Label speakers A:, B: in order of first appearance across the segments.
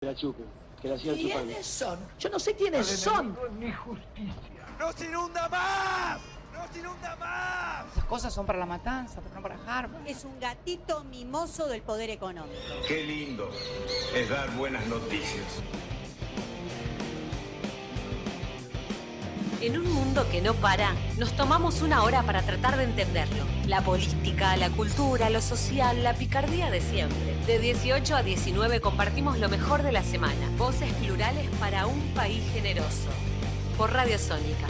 A: la chupe, que la sigan chupando.
B: ¿Quiénes son? Yo no sé quiénes son.
C: Ni justicia.
D: ¡No se inunda más! ¡No se inunda más!
E: Esas cosas son para la matanza, pero no para Harvard.
F: Es un gatito mimoso del poder económico.
D: Qué lindo es dar buenas noticias.
G: En un mundo que no para, nos tomamos una hora para tratar de entenderlo. La política, la cultura, lo social, la picardía de siempre. De 18 a 19 compartimos lo mejor de la semana. Voces plurales para un país generoso. Por Radio Sónica.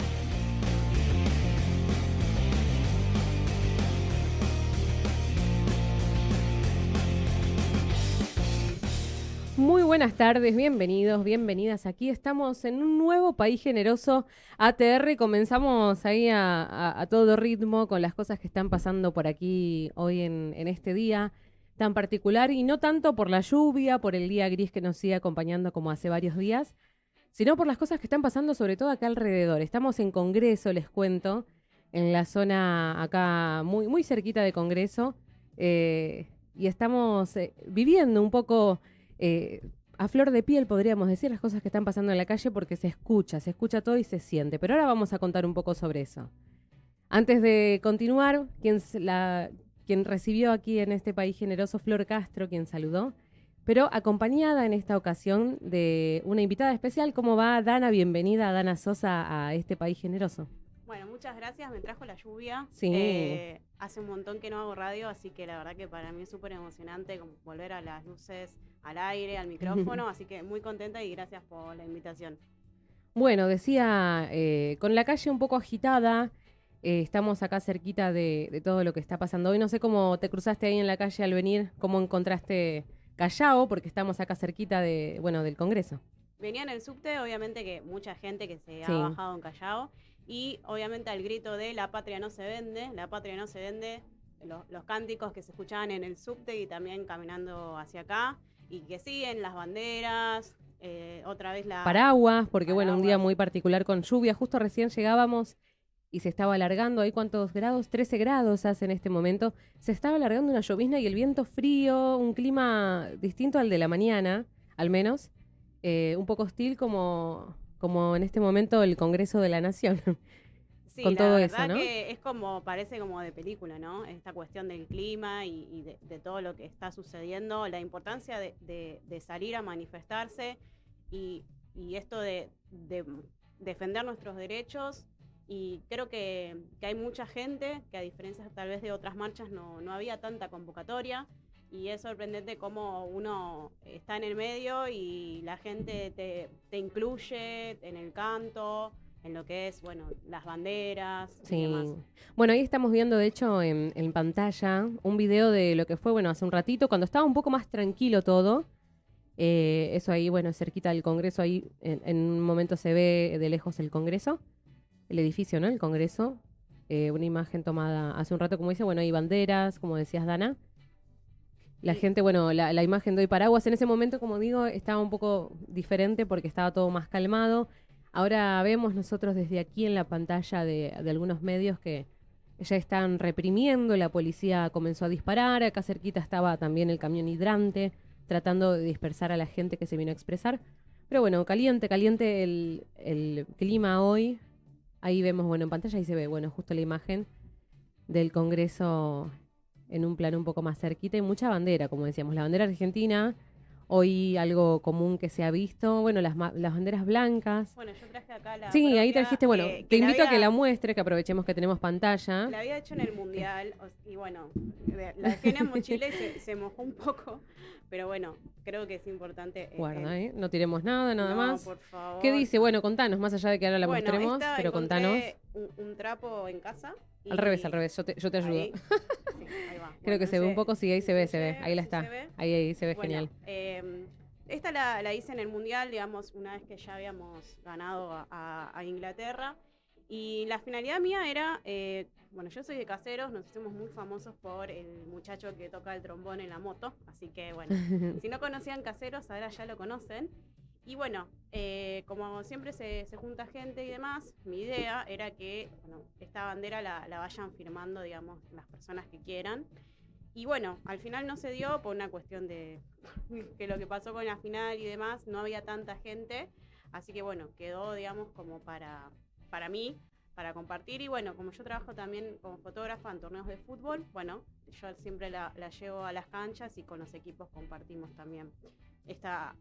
H: Muy buenas tardes, bienvenidos, bienvenidas. Aquí estamos en un nuevo País Generoso ATR. Comenzamos ahí a todo ritmo con las cosas que están pasando por aquí hoy en este día tan particular, y no tanto por la lluvia, por el día gris que nos sigue acompañando como hace varios días, sino por las cosas que están pasando sobre todo acá alrededor. Estamos en Congreso, les cuento, en la zona acá muy cerquita de Congreso, y estamos viviendo un poco... a flor de piel, podríamos decir, las cosas que están pasando en la calle, porque se escucha todo y se siente. Pero ahora vamos a contar un poco sobre eso. Antes de continuar, quien recibió aquí en este País Generoso, Flor Castro, quien saludó, pero acompañada en esta ocasión de una invitada especial. ¿Cómo va, Dana? Bienvenida, Dana Sosa, a este País Generoso.
I: Bueno, muchas gracias, me trajo la lluvia.
H: Sí.
I: Hace un montón que no hago radio, así que la verdad que para mí es súper emocionante como volver a las luces, al aire, al micrófono, así que muy contenta y gracias por la invitación.
H: Bueno, decía, con la calle un poco agitada, estamos acá cerquita de todo lo que está pasando hoy. No sé cómo te cruzaste ahí en la calle al venir, cómo encontraste Callao, porque estamos acá cerquita del Congreso.
I: Venía en el subte, obviamente que mucha gente que se ha bajado en Callao, y obviamente al grito de la patria no se vende, los cánticos que se escuchaban en el subte y también caminando hacia acá, y que siguen las banderas, otra vez la...
H: Paraguas, porque
I: Paraguas.
H: un día muy particular con lluvia, justo recién llegábamos y se estaba alargando, ¿ahí cuántos grados? 13 grados hace en este momento. Se estaba alargando una llovizna y el viento frío, un clima distinto al de la mañana, al menos, un poco hostil como en este momento el Congreso de la Nación.
I: Sí,
H: con
I: la
H: todo
I: verdad
H: eso, ¿no?
I: que es parece como de película, ¿no? Esta cuestión del clima y de todo lo que está sucediendo, la importancia de salir a manifestarse y esto de defender nuestros derechos. Y creo que hay mucha gente que, a diferencia tal vez de otras marchas, no había tanta convocatoria. Y es sorprendente cómo uno está en el medio y la gente te incluye en el canto, en lo que es, las banderas y demás.
H: Bueno, ahí estamos viendo, de hecho, en pantalla, un video de lo que fue, hace un ratito, cuando estaba un poco más tranquilo todo. Eso ahí, cerquita del Congreso, ahí en un momento se ve de lejos el Congreso, el edificio, ¿no? El Congreso. Una imagen tomada hace un rato, como dice, hay banderas, como decías, Dana. La gente, la imagen de hoy Paraguas, en ese momento, como digo, estaba un poco diferente porque estaba todo más calmado. Ahora vemos nosotros desde aquí en la pantalla de algunos medios que ya están reprimiendo, la policía comenzó a disparar, acá cerquita estaba también el camión hidrante, tratando de dispersar a la gente que se vino a expresar. Pero caliente el clima hoy. Ahí vemos, en pantalla ahí se ve, justo la imagen del Congreso en un plano un poco más cerquita, y mucha bandera, como decíamos, la bandera argentina. Hoy algo común que se ha visto, las banderas blancas.
I: Yo traje acá la
H: Sí,
I: propia,
H: ahí trajiste, te invito a que la muestres, que aprovechemos que tenemos pantalla.
I: La había hecho en el Mundial, y la dejé en la mochila y se mojó un poco, pero creo que es importante.
H: Guarda, no tiremos nada más.
I: Por favor.
H: ¿Qué dice? Contanos, más allá de que ahora la mostremos, pero contanos.
I: Un trapo en casa.
H: Al revés, yo te ayudo.
I: Ahí. Sí, ahí va.
H: Creo que se ve un poco, sí, ahí se ve, ahí la está.
I: ¿Se ve?
H: Ahí se ve genial.
I: Esta la hice en el Mundial, digamos, una vez que ya habíamos ganado a Inglaterra. Y la finalidad mía era, yo soy de Caseros, nos hicimos muy famosos por el muchacho que toca el trombón en la moto. Así que, si no conocían Caseros, ahora ya lo conocen. Y como siempre se junta gente y demás, mi idea era que esta bandera la vayan firmando, digamos, las personas que quieran. Y bueno, al final no se dio por una cuestión de que lo que pasó con la final y demás, no había tanta gente, así que bueno, quedó, digamos, como para mí, para compartir. Y bueno, como yo trabajo también como fotógrafa en torneos de fútbol, bueno, yo siempre la llevo a las canchas y con los equipos compartimos también esta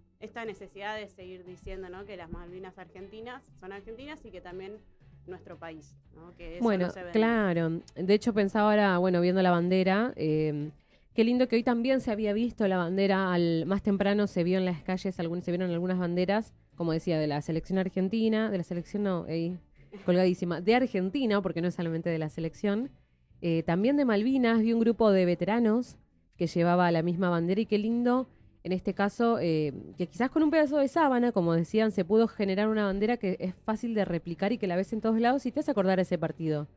I: necesidad de seguir diciendo, ¿no?, que las Malvinas argentinas son argentinas y que también nuestro país, ¿no?, que eso
H: Bueno,
I: no se ve.
H: claro. De hecho, pensaba ahora, bueno, viendo la bandera, qué lindo que hoy también se había visto la bandera, más temprano se vio en las calles, se vieron algunas banderas, como decía, de la selección argentina, de la selección no, colgadísima, de Argentina, porque no es solamente de la selección, también de Malvinas, vi un grupo de veteranos que llevaba la misma bandera y qué lindo. En este caso, que quizás con un pedazo de sábana, como decían, se pudo generar una bandera que es fácil de replicar y que la ves en todos lados y te hace acordar ese partido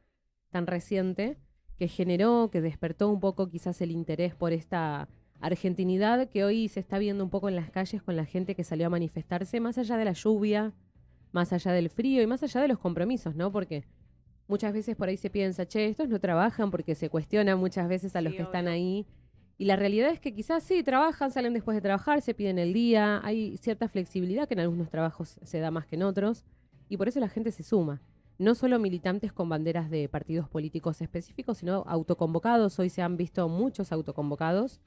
H: tan reciente que generó, que despertó un poco quizás el interés por esta argentinidad que hoy se está viendo un poco en las calles con la gente que salió a manifestarse, más allá de la lluvia, más allá del frío y más allá de los compromisos, ¿no? Porque muchas veces por ahí se piensa, che, estos no trabajan, porque se cuestiona muchas veces a los
I: Sí,
H: que están
I: obvio.
H: ahí. Y la realidad es que quizás sí, trabajan, salen después de trabajar, se piden el día, hay cierta flexibilidad que en algunos trabajos se da más que en otros, y por eso la gente se suma. No solo militantes con banderas de partidos políticos específicos, sino autoconvocados. Hoy se han visto muchos autoconvocados.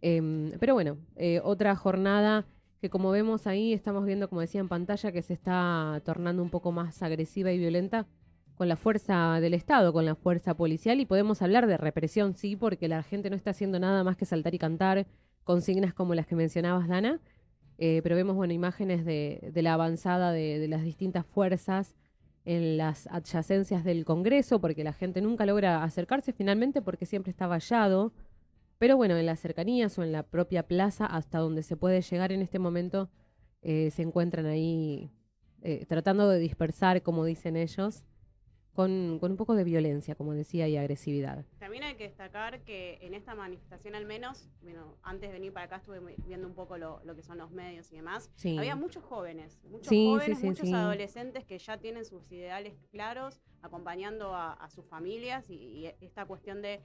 H: Pero bueno, otra jornada que como vemos ahí, estamos viendo, como decía en pantalla, que se está tornando un poco más agresiva y violenta con la fuerza del Estado, con la fuerza policial, y podemos hablar de represión, sí, porque la gente no está haciendo nada más que saltar y cantar consignas como las que mencionabas, Dana, pero vemos, bueno, imágenes de la avanzada de las distintas fuerzas en las adyacencias del Congreso, porque la gente nunca logra acercarse finalmente porque siempre está vallado, pero bueno, en las cercanías o en la propia plaza, hasta donde se puede llegar en este momento, se encuentran ahí tratando de dispersar, como dicen ellos, con un poco de violencia, como decía, y agresividad.
I: También hay que destacar que en esta manifestación al menos, bueno, antes de venir para acá estuve viendo un poco lo que son los medios y demás,
H: Sí.
I: había muchos jóvenes, muchos
H: Sí.
I: adolescentes que ya tienen sus ideales claros, acompañando a sus familias y esta cuestión de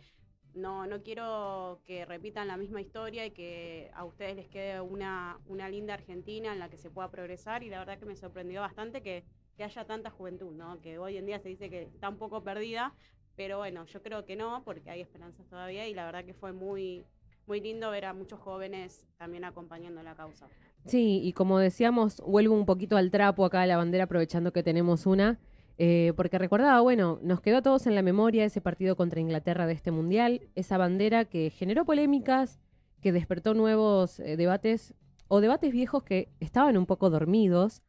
I: no quiero que repitan la misma historia y que a ustedes les quede una linda Argentina en la que se pueda progresar, y la verdad que me sorprendió bastante que haya tanta juventud, ¿no? Que hoy en día se dice que está un poco perdida, pero bueno, yo creo que no, porque hay esperanzas todavía, y la verdad que fue muy, muy lindo ver a muchos jóvenes también acompañando la causa.
H: Sí, y como decíamos, vuelvo un poquito al trapo acá de la bandera, aprovechando que tenemos una, porque recordaba, bueno, nos quedó a todos en la memoria ese partido contra Inglaterra de este Mundial, esa bandera que generó polémicas, que despertó nuevos debates, o debates viejos que estaban un poco dormidos,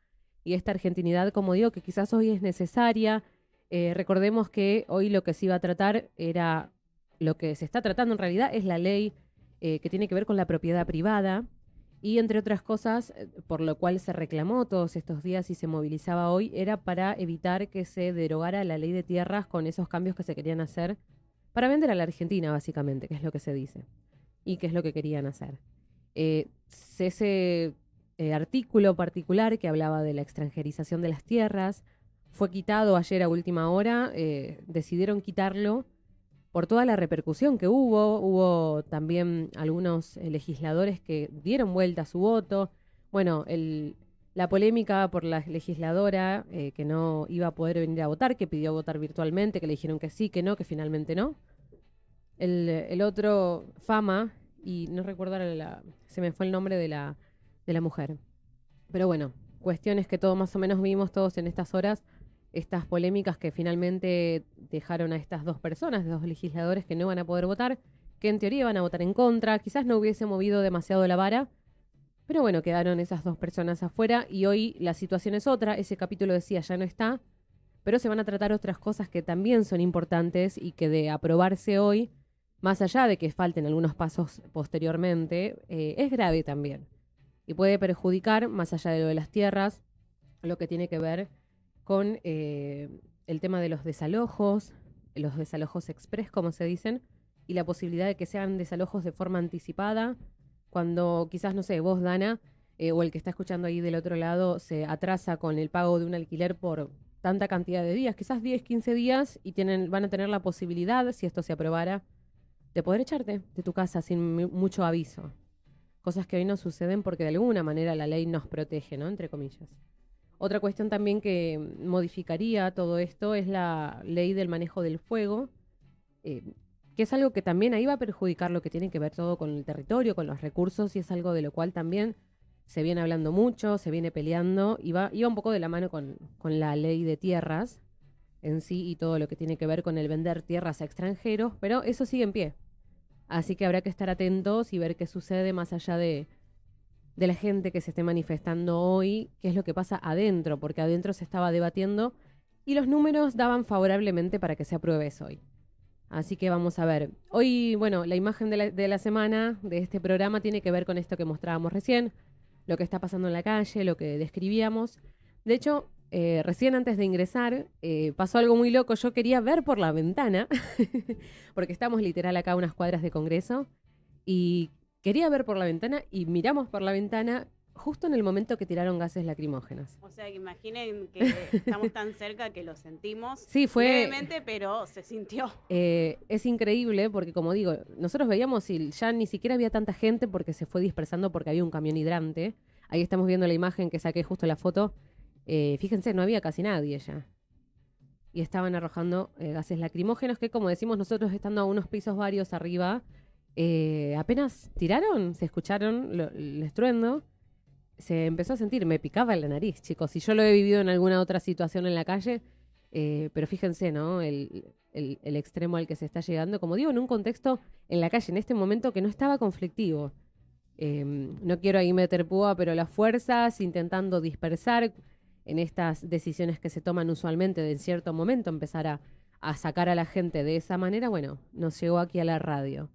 H: y esta argentinidad, como digo, que quizás hoy es necesaria. Recordemos que hoy lo que se iba a tratar era, lo que se está tratando en realidad es la ley que tiene que ver con la propiedad privada, y entre otras cosas, por lo cual se reclamó todos estos días y se movilizaba hoy, era para evitar que se derogara la ley de tierras con esos cambios que se querían hacer para vender a la Argentina, básicamente, que es lo que se dice, y que es lo que querían hacer. Ese artículo particular que hablaba de la extranjerización de las tierras fue quitado ayer a última hora, decidieron quitarlo por toda la repercusión que hubo también algunos legisladores que dieron vuelta a su voto, bueno, la polémica por la legisladora que no iba a poder venir a votar, que pidió votar virtualmente, que le dijeron que sí, que no, que finalmente no. El otro, Fama, y no recuerdo ahora se me fue el nombre de la mujer. Pero bueno, cuestiones que todos más o menos vimos todos en estas horas, estas polémicas que finalmente dejaron a estas dos personas, dos legisladores que no van a poder votar, que en teoría van a votar en contra, quizás no hubiese movido demasiado la vara, pero bueno, quedaron esas dos personas afuera y hoy la situación es otra, ese capítulo decía ya no está, pero se van a tratar otras cosas que también son importantes y que de aprobarse hoy, más allá de que falten algunos pasos posteriormente, es grave también. Y puede perjudicar, más allá de lo de las tierras, lo que tiene que ver con el tema de los desalojos express, como se dicen, y la posibilidad de que sean desalojos de forma anticipada, cuando quizás, no sé, vos, Dana, o el que está escuchando ahí del otro lado, se atrasa con el pago de un alquiler por tanta cantidad de días, quizás 10, 15 días, y van a tener la posibilidad, si esto se aprobara, de poder echarte de tu casa sin mucho aviso. Cosas que hoy no suceden porque de alguna manera la ley nos protege, ¿no? Entre comillas. Otra cuestión también que modificaría todo esto es la ley del manejo del fuego, que es algo que también ahí va a perjudicar lo que tiene que ver todo con el territorio, con los recursos, y es algo de lo cual también se viene hablando mucho, se viene peleando, y iba un poco de la mano con la ley de tierras en sí y todo lo que tiene que ver con el vender tierras a extranjeros, pero eso sigue en pie. Así que habrá que estar atentos y ver qué sucede más allá de la gente que se esté manifestando hoy, qué es lo que pasa adentro, porque adentro se estaba debatiendo y los números daban favorablemente para que se apruebe eso hoy. Así que vamos a ver. Hoy, bueno, la imagen de la semana de este programa tiene que ver con esto que mostrábamos recién, lo que está pasando en la calle, lo que describíamos. De hecho, recién antes de ingresar, pasó algo muy loco. Yo quería ver por la ventana, porque estamos literal acá a unas cuadras de Congreso, y quería ver por la ventana y miramos por la ventana justo en el momento que tiraron gases lacrimógenos.
I: O sea, que imaginen que estamos tan cerca que lo sentimos.
H: Sí, fue
I: levemente, pero se sintió.
H: Es increíble porque, como digo, nosotros veíamos y ya ni siquiera había tanta gente porque se fue dispersando porque había un camión hidrante. Ahí estamos viendo la imagen que saqué justo la foto. Fíjense, no había casi nadie ya. Y estaban arrojando gases lacrimógenos que, como decimos nosotros, estando a unos pisos varios arriba, apenas tiraron, se escucharon el estruendo, se empezó a sentir, me picaba en la nariz, chicos. Y yo lo he vivido en alguna otra situación en la calle, pero fíjense, ¿no? El extremo al que se está llegando, como digo, en un contexto en la calle, en este momento que no estaba conflictivo. No quiero ahí meter púa, pero las fuerzas intentando dispersar en estas decisiones que se toman usualmente de en cierto momento, empezar a sacar a la gente de esa manera, bueno, nos llegó aquí a la radio.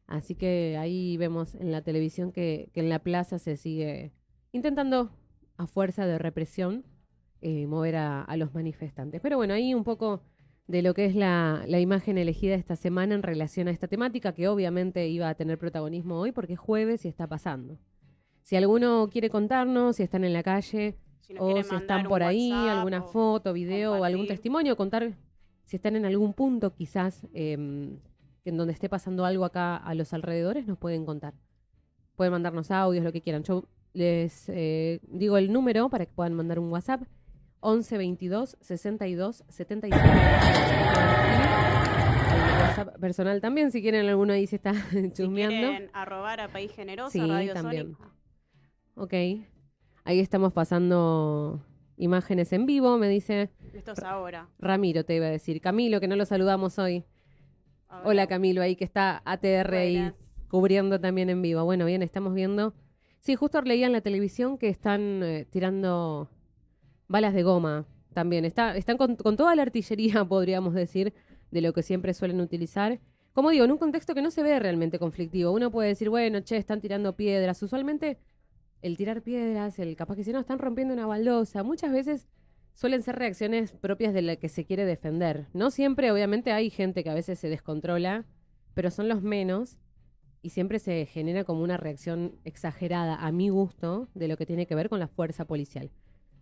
H: Así que ahí vemos en la televisión que en la plaza se sigue intentando, a fuerza de represión, mover a los manifestantes. Pero bueno, ahí un poco de lo que es la imagen elegida esta semana en relación a esta temática, que obviamente iba a tener protagonismo hoy porque es jueves y está pasando. Si alguno quiere contarnos, si están en la calle,
I: Si nos
H: o
I: quieren
H: si
I: mandar
H: están
I: un
H: por ahí,
I: WhatsApp
H: alguna
I: o
H: foto, video o algún
I: compartir.
H: testimonio, contar si están en algún punto quizás en donde esté pasando algo acá a los alrededores, nos pueden contar. Pueden mandarnos audios, lo que quieran. Yo les digo el número para que puedan mandar un WhatsApp: 11 22 62 75. El WhatsApp personal también, si quieren alguno ahí se está chusmeando.
I: Si quieren arrobar a País Generoso,
H: Sí,
I: Radio
H: también.
I: Sónica.
H: Ok. Ahí estamos pasando imágenes en vivo, me dice
I: Esto es ahora.
H: Ramiro, te iba a decir. Camilo, que no lo saludamos hoy.
I: Ahora.
H: Hola Camilo, ahí que está ATR ahí
I: Buenas.
H: cubriendo también en vivo. Bueno, bien, estamos viendo. Sí, justo leía en la televisión que están tirando balas de goma también. Están con toda la artillería, podríamos decir, de lo que siempre suelen utilizar. Como digo, en un contexto que no se ve realmente conflictivo. Uno puede decir, bueno, che, están tirando piedras. Usualmente el tirar piedras, el capaz que si no, están rompiendo una baldosa. Muchas veces suelen ser reacciones propias de la que se quiere defender. No siempre, obviamente, hay gente que a veces se descontrola, pero son los menos. Y siempre se genera como una reacción exagerada, a mi gusto, de lo que tiene que ver con la fuerza policial.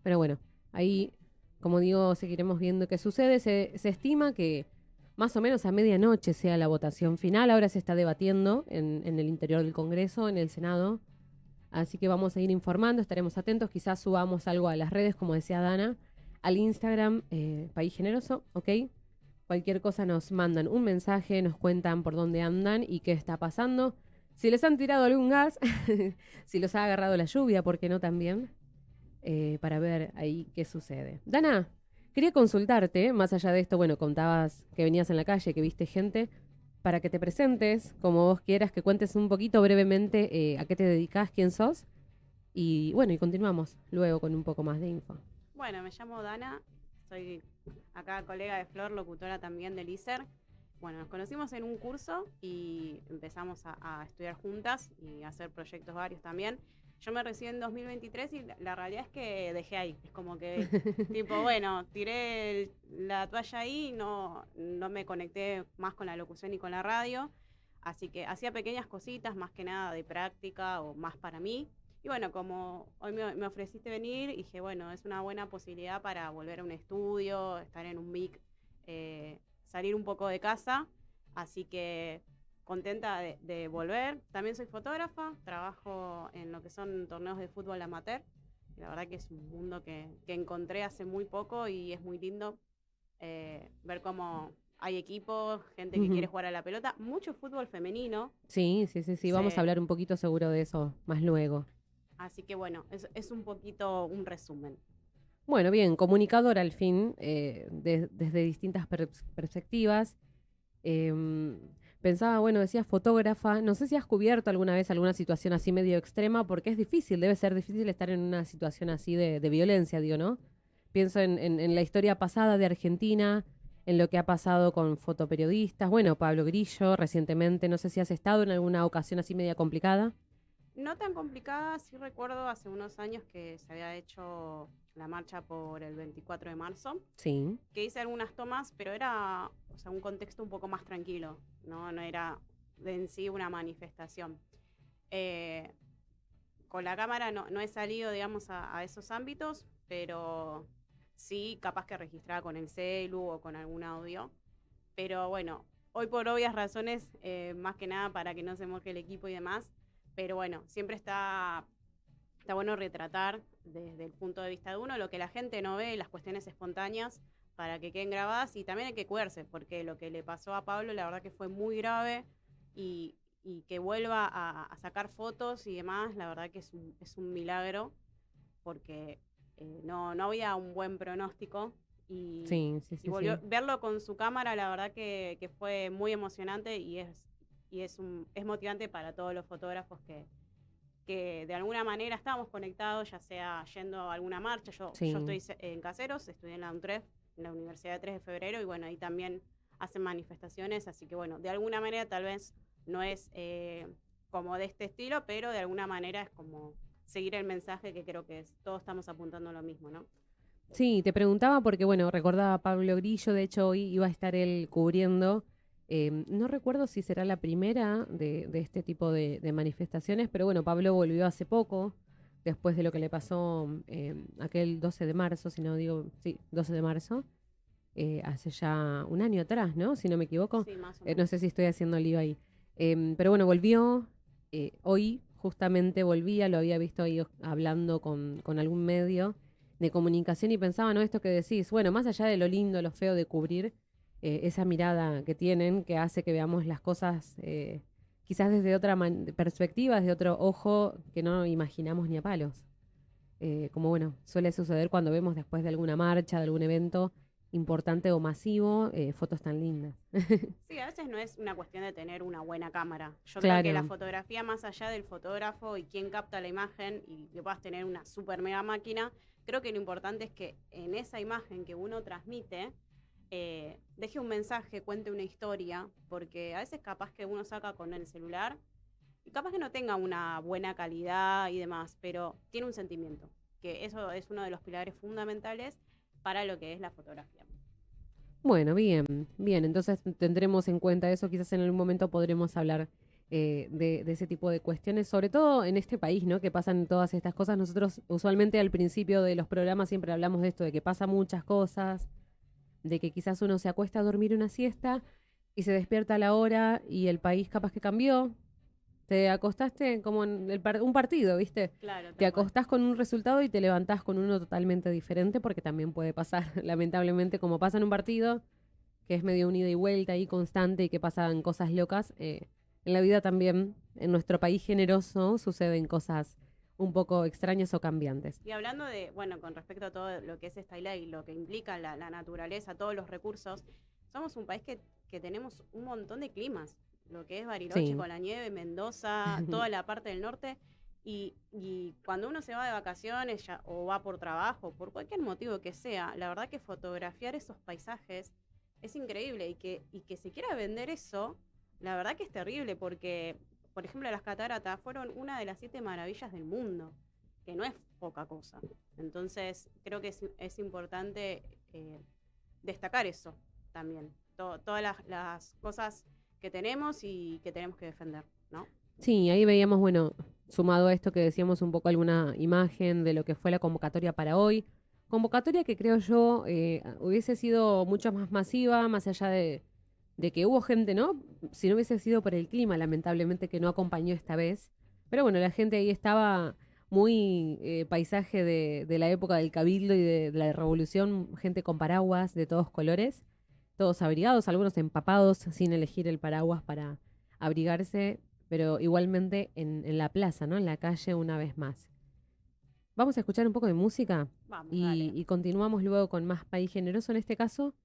H: Pero bueno, ahí, como digo, seguiremos viendo qué sucede. Se estima que más o menos a medianoche sea la votación final. Ahora se está debatiendo en el interior del Congreso, en el Senado. Así que vamos a ir informando, estaremos atentos. Quizás subamos algo a las redes, como decía Dana, al Instagram, País Generoso, ¿ok? Cualquier cosa nos mandan un mensaje, nos cuentan por dónde andan y qué está pasando. Si les han tirado algún gas, si los ha agarrado la lluvia, ¿por qué no también? Para ver ahí qué sucede. Dana, quería consultarte, más allá de esto, bueno, contabas que venías en la calle, que viste gente, para que te presentes, como vos quieras, que cuentes un poquito brevemente a qué te dedicas, quién sos. Y bueno, y continuamos luego con un poco más de info.
I: Bueno, me llamo Dana, soy acá colega de Flor, locutora también del ISER. Bueno, nos conocimos en un curso y empezamos a estudiar juntas y a hacer proyectos varios también. Yo me recibí en 2023 y la realidad es que dejé ahí. Es como que, tipo, bueno, tiré la toalla ahí, no me conecté más con la locución y con la radio. Así que hacía pequeñas cositas, más que nada de práctica o más para mí. Y bueno, como hoy me ofreciste venir, dije, bueno, es una buena posibilidad para volver a un estudio, estar en un mic, salir un poco de casa. Así que contenta de volver. También soy fotógrafa, trabajo en lo que son torneos de fútbol amateur. La verdad que es un mundo que encontré hace muy poco y es muy lindo ver cómo hay equipos, gente que quiere jugar a la pelota, mucho fútbol femenino.
H: Sí, vamos a hablar un poquito seguro de eso más luego.
I: Así que bueno, es un poquito un resumen.
H: Bueno, bien, comunicadora al fin, desde distintas perspectivas. Pensaba, bueno, decías fotógrafa, no sé si has cubierto alguna vez alguna situación así medio extrema, porque es difícil, debe ser difícil estar en una situación así de violencia, digo, ¿no? Pienso en la historia pasada de Argentina, en lo que ha pasado con fotoperiodistas, bueno, Pablo Grillo recientemente, no sé si has estado en alguna ocasión así media complicada.
I: No tan complicada, sí recuerdo hace unos años que se había hecho la marcha por el 24 de marzo.
H: Sí.
I: Que hice algunas tomas, pero era, o sea, un contexto un poco más tranquilo, no era en sí una manifestación. Con la cámara no he salido, digamos, a esos ámbitos, pero sí capaz que registraba con el celu o con algún audio. Pero bueno, hoy por obvias razones, más que nada para que no se moje el equipo y demás, pero bueno, siempre está bueno retratar desde el punto de vista de uno lo que la gente no ve, las cuestiones espontáneas, para que queden grabadas, y también hay que cuidarse, porque lo que le pasó a Pablo la verdad que fue muy grave, y que vuelva a sacar fotos y demás, la verdad que es un milagro, porque no había un buen pronóstico, y verlo con su cámara, la verdad que fue muy emocionante, y es motivante para todos los fotógrafos que de alguna manera estábamos conectados, ya sea yendo a alguna marcha. Yo estoy en Caseros, estudié en la UNTREF, en la Universidad de 3 de Febrero, y bueno, ahí también hacen manifestaciones, así que bueno, de alguna manera tal vez no es como de este estilo, pero de alguna manera es como seguir el mensaje que creo que todos estamos apuntando a lo mismo, ¿no?
H: Sí, te preguntaba porque, bueno, recordaba a Pablo Grillo, de hecho hoy iba a estar él cubriendo. No recuerdo si será la primera de este tipo de manifestaciones, pero bueno, Pablo volvió hace poco, después de lo que le pasó aquel 12 de marzo, si no digo, sí, 12 de marzo, hace ya un año atrás, ¿no? Si no me equivoco.
I: Sí, más o menos.
H: No sé si estoy haciendo lío ahí. Pero bueno, volvió, hoy justamente volvía, lo había visto ahí hablando con algún medio de comunicación y pensaba, ¿no? Esto que decís, bueno, más allá de lo lindo, lo feo de cubrir, esa mirada que tienen, que hace que veamos las cosas quizás desde otra perspectiva, desde otro ojo que no imaginamos ni a palos. Como bueno, suele suceder cuando vemos después de alguna marcha, de algún evento importante o masivo, fotos tan lindas.
I: Sí, a veces no es una cuestión de tener una buena cámara. Yo
H: Claro.
I: creo que la fotografía, más allá del fotógrafo y quién capta la imagen, y que puedas tener una super mega máquina, creo que lo importante es que en esa imagen que uno transmite, deje un mensaje, cuente una historia, porque a veces capaz que uno saca con el celular y capaz que no tenga una buena calidad y demás, pero tiene un sentimiento, que eso es uno de los pilares fundamentales para lo que es la fotografía.
H: Bueno, bien, entonces tendremos en cuenta eso, quizás en algún momento podremos hablar de ese tipo de cuestiones, sobre todo en este país, ¿no? Que pasan todas estas cosas. Nosotros usualmente al principio de los programas siempre hablamos de esto, de que pasan muchas cosas, de que quizás uno se acuesta a dormir una siesta y se despierta a la hora y el país capaz que cambió. Te acostaste como en un partido, ¿viste?
I: Claro.
H: Te acostás con un resultado y te levantás con uno totalmente diferente, porque también puede pasar, lamentablemente, como pasa en un partido, que es medio un ida y vuelta ahí constante y que pasan cosas locas. En la vida también, en nuestro país generoso, suceden cosas un poco extrañas o cambiantes.
I: Y hablando de, bueno, con respecto a todo lo que es esta isla y lo que implica la naturaleza, todos los recursos, somos un país que tenemos un montón de climas. Lo que es Bariloche,
H: Sí.
I: con la nieve, Mendoza, toda la parte del norte. Y cuando uno se va de vacaciones o va por trabajo, por cualquier motivo que sea, la verdad que fotografiar esos paisajes es increíble. Y que se quiera vender eso, la verdad que es terrible, porque, por ejemplo, las cataratas fueron una de las 7 maravillas del mundo, que no es poca cosa. Entonces, creo que es importante destacar eso también. Todas las cosas que tenemos y que tenemos que defender, ¿no?
H: Sí, ahí veíamos, bueno, sumado a esto que decíamos un poco alguna imagen de lo que fue la convocatoria para hoy. Convocatoria que creo yo hubiese sido mucho más masiva, más allá de de que hubo gente, ¿no? Si no hubiese sido por el clima, lamentablemente, que no acompañó esta vez. Pero bueno, la gente ahí estaba muy paisaje de la época del Cabildo y de la Revolución, gente con paraguas de todos colores, todos abrigados, algunos empapados sin elegir el paraguas para abrigarse, pero igualmente en la plaza, ¿no? En la calle una vez más. Vamos a escuchar un poco de música
I: Vamos, dale.
H: y continuamos luego con más País Generoso en este caso.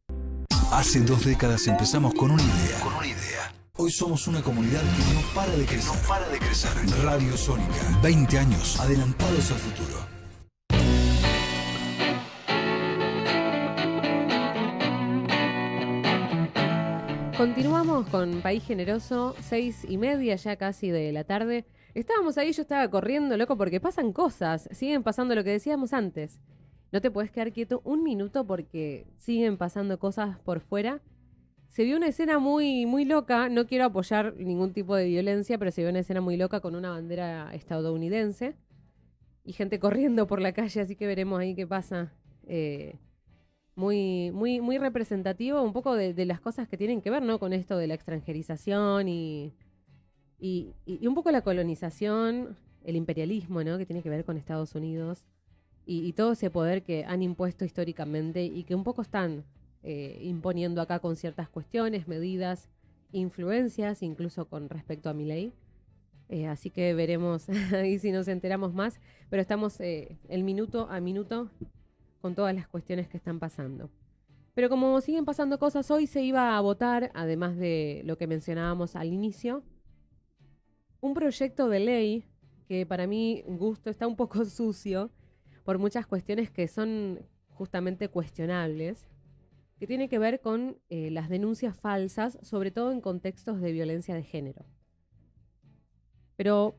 C: Hace 2 décadas empezamos con una idea. Hoy somos una comunidad que no para de crecer. Radio Sónica. 20 años adelantados al futuro.
H: Continuamos con País Generoso, 6:30 ya casi de la tarde. Estábamos ahí, yo estaba corriendo, loco, porque pasan cosas. Siguen pasando lo que decíamos antes. No te puedes quedar quieto un minuto porque siguen pasando cosas por fuera. Se vio una escena muy, muy loca. No quiero apoyar ningún tipo de violencia, pero se vio una escena muy loca con una bandera estadounidense y gente corriendo por la calle, así que veremos ahí qué pasa. Muy, muy, muy representativo un poco de las cosas que tienen que ver, ¿no? Con esto de la extranjerización y un poco la colonización, el imperialismo, ¿no? Que tiene que ver con Estados Unidos y todo ese poder que han impuesto históricamente y que un poco están imponiendo acá con ciertas cuestiones, medidas, influencias, incluso con respecto a Milei. Así que veremos ahí si nos enteramos más, pero estamos el minuto a minuto con todas las cuestiones que están pasando. Pero como siguen pasando cosas, hoy se iba a votar, además de lo que mencionábamos al inicio, un proyecto de ley que para mi gusto está un poco sucio por muchas cuestiones que son justamente cuestionables, que tiene que ver con las denuncias falsas, sobre todo en contextos de violencia de género. Pero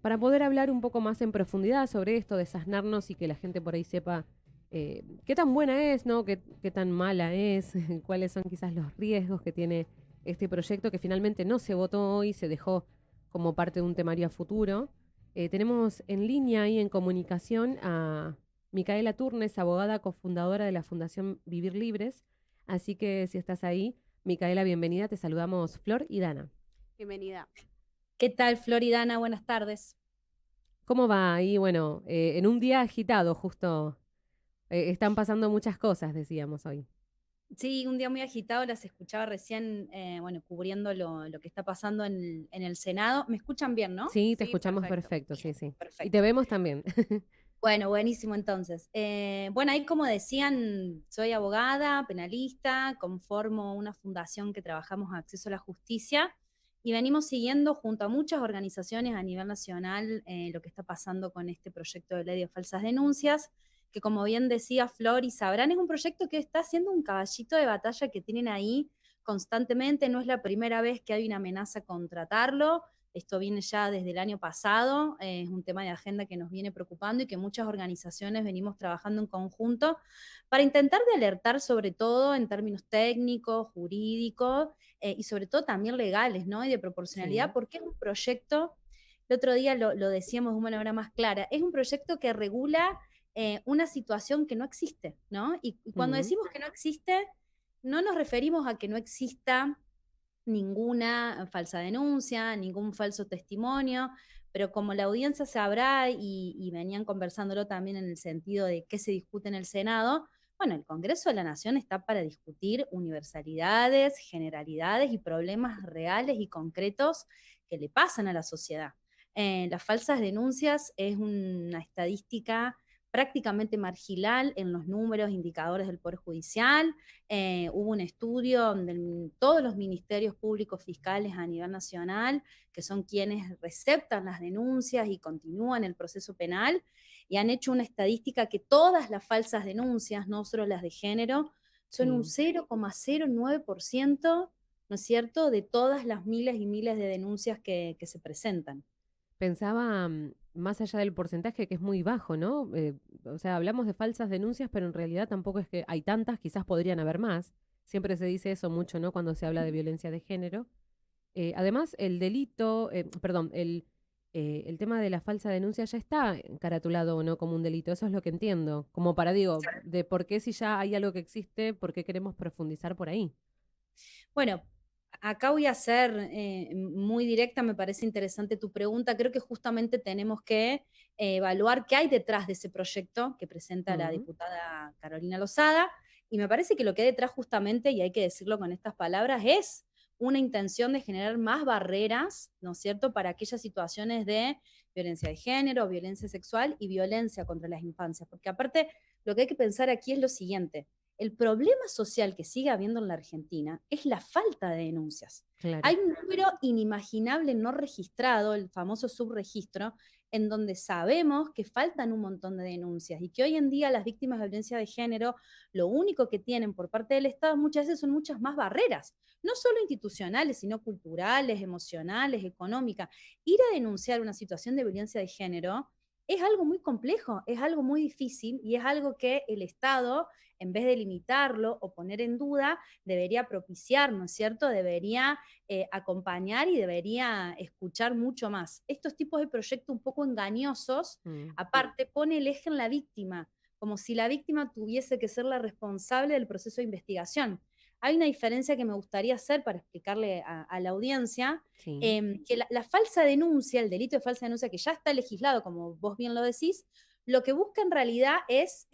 H: para poder hablar un poco más en profundidad sobre esto, desasnarnos y que la gente por ahí sepa qué tan buena es, ¿no? Qué tan mala es, cuáles son quizás los riesgos que tiene este proyecto que finalmente no se votó hoy, se dejó como parte de un temario a futuro. Tenemos en línea y en comunicación a Micaela Turnes, abogada cofundadora de la Fundación Vivir Libres. Así que si estás ahí, Micaela, bienvenida. Te saludamos Flor y Dana.
I: Bienvenida.
J: ¿Qué tal, Flor y Dana? Buenas tardes.
H: ¿Cómo va ahí? Bueno, en un día agitado justo. Están pasando muchas cosas, decíamos hoy.
J: Sí, un día muy agitado, las escuchaba recién, cubriendo lo que está pasando en el Senado. ¿Me escuchan bien, no?
H: Sí, te escuchamos perfecto, sí.
J: Perfecto.
H: Y te vemos también.
J: Bueno, buenísimo entonces. Ahí como decían, soy abogada, penalista, conformo una fundación que trabajamos a acceso a la justicia y venimos siguiendo junto a muchas organizaciones a nivel nacional lo que está pasando con este proyecto de ley de falsas denuncias, que como bien decía Flor y sabrán, es un proyecto que está siendo un caballito de batalla que tienen ahí constantemente. No es la primera vez que hay una amenaza contra tratarlo. Esto viene ya desde el año pasado, es un tema de agenda que nos viene preocupando y que muchas organizaciones venimos trabajando en conjunto para intentar de alertar sobre todo en términos técnicos, jurídicos y sobre todo también legales, ¿no? Y de proporcionalidad, porque es un proyecto, el otro día lo decíamos de una manera más clara, es un proyecto que regula una situación que no existe, ¿no? Y cuando decimos que no existe, no nos referimos a que no exista ninguna falsa denuncia, ningún falso testimonio, pero como la audiencia sabrá y venían conversándolo también en el sentido de qué se discute en el Senado, bueno, el Congreso de la Nación está para discutir universalidades, generalidades y problemas reales y concretos que le pasan a la sociedad. Las falsas denuncias es una estadística prácticamente marginal en los números, indicadores del Poder Judicial. Hubo un estudio donde todos los ministerios públicos fiscales a nivel nacional, que son quienes receptan las denuncias y continúan el proceso penal, y han hecho una estadística que todas las falsas denuncias, no solo las de género, son un 0,09%, ¿no es cierto?, de todas las miles y miles de denuncias que se presentan.
H: Pensaba, más allá del porcentaje, que es muy bajo, ¿no? O sea, hablamos de falsas denuncias, pero en realidad tampoco es que hay tantas, quizás podrían haber más. Siempre se dice eso mucho, ¿no? Cuando se habla de violencia de género. Además, el delito, el tema de la falsa denuncia ya está caratulado, ¿no? Como un delito. Eso es lo que entiendo. Como para, de por qué si ya hay algo que existe, por qué queremos profundizar por ahí.
J: Bueno, Acá voy a ser muy directa, me parece interesante tu pregunta. Creo que justamente tenemos que evaluar qué hay detrás de ese proyecto que presenta la diputada Carolina Lozada, y me parece que lo que hay detrás justamente, y hay que decirlo con estas palabras, es una intención de generar más barreras, ¿no es cierto?, para aquellas situaciones de violencia de género, violencia sexual y violencia contra las infancias. Porque aparte, lo que hay que pensar aquí es lo siguiente: el problema social que sigue habiendo en la Argentina es la falta de denuncias.
H: Claro.
J: Hay un número inimaginable no registrado, el famoso subregistro, en donde sabemos que faltan un montón de denuncias y que hoy en día las víctimas de violencia de género lo único que tienen por parte del Estado muchas veces son muchas más barreras, no solo institucionales, sino culturales, emocionales, económicas. Ir a denunciar una situación de violencia de género es algo muy complejo, es algo muy difícil y es algo que el Estado, en vez de limitarlo o poner en duda, debería propiciar, ¿no es cierto? Debería acompañar y debería escuchar mucho más. Estos tipos de proyectos un poco engañosos, aparte, pone el eje en la víctima, como si la víctima tuviese que ser la responsable del proceso de investigación. Hay una diferencia que me gustaría hacer para explicarle a la audiencia,
H: Sí.
J: que la falsa denuncia, el delito de falsa denuncia, que ya está legislado, como vos bien lo decís, lo que busca en realidad es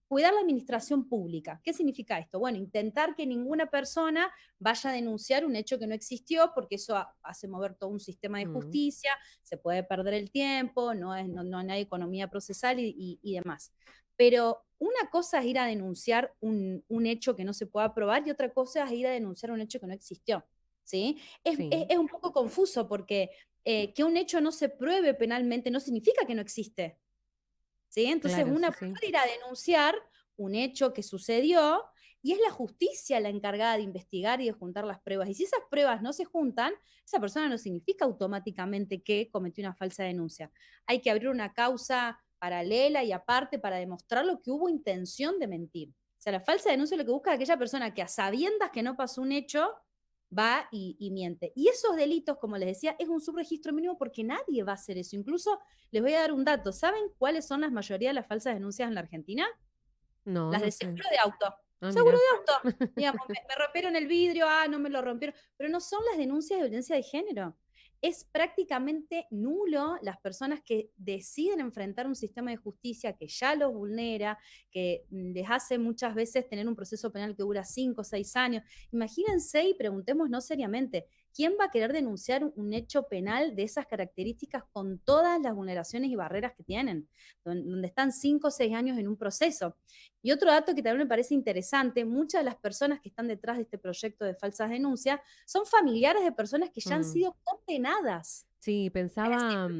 J: cuidar la administración pública. ¿Qué significa esto? Bueno, intentar que ninguna persona vaya a denunciar un hecho que no existió, porque eso hace mover todo un sistema de justicia, se puede perder el tiempo, no hay economía procesal y demás. Pero una cosa es ir a denunciar un hecho que no se pueda probar y otra cosa es ir a denunciar un hecho que no existió, ¿sí? Es un poco confuso porque que un hecho no se pruebe penalmente no significa que no existe, ¿sí? Entonces
H: Claro,
J: una
H: sí, sí.
J: puede ir a denunciar un hecho que sucedió y es la justicia la encargada de investigar y de juntar las pruebas. Y si esas pruebas no se juntan, esa persona no significa automáticamente que cometió una falsa denuncia. Hay que abrir una causa paralela y aparte para demostrar lo que hubo intención de mentir. O sea, la falsa denuncia lo que busca es aquella persona que a sabiendas que no pasó un hecho va y miente. Y esos delitos, como les decía, es un subregistro mínimo porque nadie va a hacer eso. Incluso les voy a dar un dato. ¿Saben cuáles son la mayoría de las falsas denuncias en la Argentina?
H: No,
J: Las
H: no
J: de
H: sé.
J: seguro de auto.
H: Ah,
J: Seguro
H: mirá.
J: de auto. Digamos, me rompieron el vidrio, no me lo rompieron. Pero no son las denuncias de violencia de género. Es prácticamente nulo las personas que deciden enfrentar un sistema de justicia que ya los vulnera, que les hace muchas veces tener un proceso penal que dura 5 o 6 años. Imagínense y preguntémonos seriamente, ¿quién va a querer denunciar un hecho penal de esas características con todas las vulneraciones y barreras que tienen, donde están 5 o 6 años en un proceso? Y otro dato que también me parece interesante, muchas de las personas que están detrás de este proyecto de falsas denuncias son familiares de personas que ya han sido condenadas.
H: Sí, pensaba